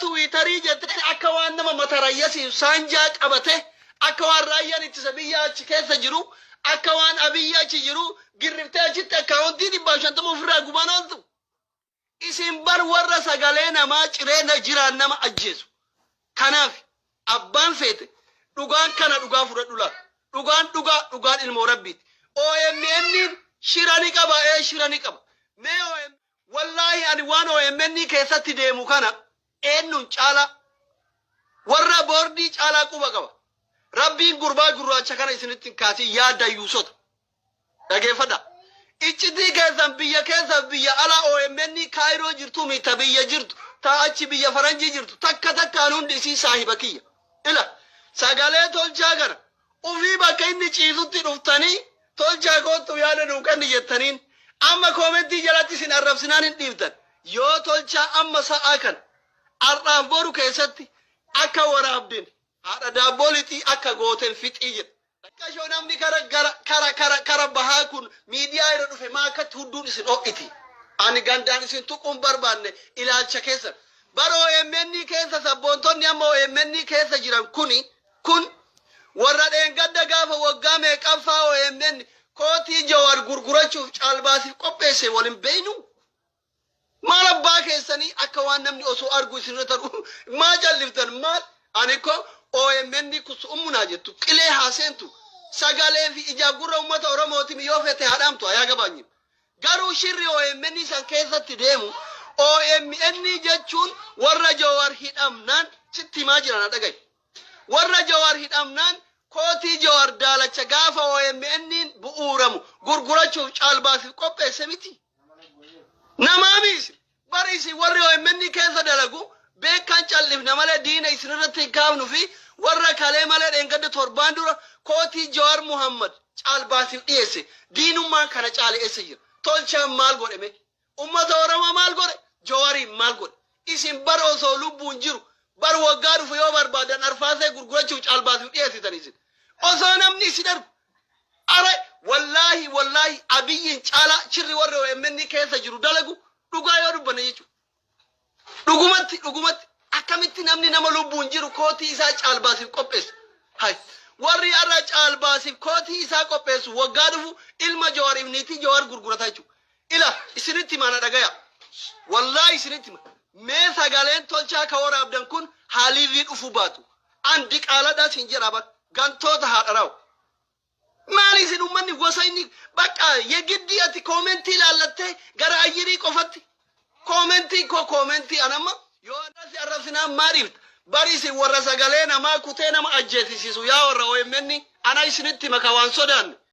Twitter jette akka waan nama matarayyasi sanja qabate akka waan raayyaan ittisa biyya achi keessa jiru akka waan abiyya achi jiru girriftee achitti akkaawuntii 550 ofirraa gubanaaltu isin bar warra sagalee namaa cireena jiraan nama ajjeesu kanaaf abbaan feete dhugaan kana dhugaa fudhadhu la dhugaan ilmoo rabbiiti OMN shirani qaba shirani qaba mee OMN wallahi ani waan OMN keessatti deemu kana eenyuun caala warra boordii caalaa quba qaba rabbiin gurbaa gurraacha kana isinitti kaasii yaada yuusota dhageeffadha ichiti keessan biyya ala OMN Kaayiroo jirtu mita biyya jirtu ta achi biyya faranjii jirtu takkaan hundi isii saahiba kiyya ila sagalee tolchaa gara ufii bakka inni ciisutti dhuftanii tolchaa kootu yaada nuuqanni jettaniin amma koomentii jalatti isin arrabsinaan hin dhiibtan yoo tolchaa amma sa'aa kana arraaf boru keessatti akka waraabden haadha daabboolitii akka gooten fixii jedha Dhaqqashoo namni kara bahaa kun miidiyaa irra dhufe maa akkatti hunduun isin ho'iti ani gandaan isin tuquun barbaanne ilaalcha keessa bara OMN keessa sabboontonni amma OMN keessa jiran kun warra dheengadda gaafa waggaa meeqaffaa OMN kootii Jawaar gurgurachuuf caalbaasiif qopheesse waliin beeynu maal abbaa keessanii akka waan namni osoo argu isin ta'u maa jalliftan maal ani ko OMN kusumuna jettu qilee haasentu sagalee fi ijaagurra ummata Oromooti yoo fete haadhamtu ayaa gabaanyi garuu shirri OMN san keessatti deemu OMN jechuun warra Jawaar hidhamnaan sitti maa jiran dhagay warra Jawaar hidhamnaan kootii Jawaar daalacha gaafa OMN bu'uuramu gurgurachuuf caalbaasiif qopheesse miti namaamis barisi warri OMN keessa dalagu beekan callifna malee diina isinirratti kaafnu fi warra kalee malee dheengadda torbaan dura kootii Jawaar Muhammad caalbaasiif dhiyeesse diinummaan kana caaleesse jira tolchaan maal godhame ummata Oromoo maal godhe Jawaariin maal godhe isin bar osoo lubbuun jiru bar waggaa dhufu yoo barbaadan arfaasee gurgurachuuf caalbaasiif dhiyeessitan isin osoo namni isin darbu are wallahi abiyyiin caala shirri warri OMN keessa jiru dalagu dhugaa yoo dubbanne jechuudha dhugumatti akkamitti namni nama lubbuun jiru kootii isaa caalbaasiif qopheessa hay warri arra caalbaasiif kootii isaa qopheessu waggaa dhufu ilma Jawaariif niitii Jawaar gurgurata jechuudha ila isinitti mana dhagaya wallahi isinitti mee sagaleen tolchaa ka waraabdan kun haalii dhufu baatu andi qaaladhaa sin jedhaba gantoota haadharaaw maali isin ummanni gosa inni bakka yegiddi ati koomentii laallattee gara ayyirii qofatti koomentii anamma yoo andasi arrabsinaan maaliif barisi warra sagalee namaa kutee nama ajjeesisiisu yaa warra OMN ana isinitti maka waan sodaanne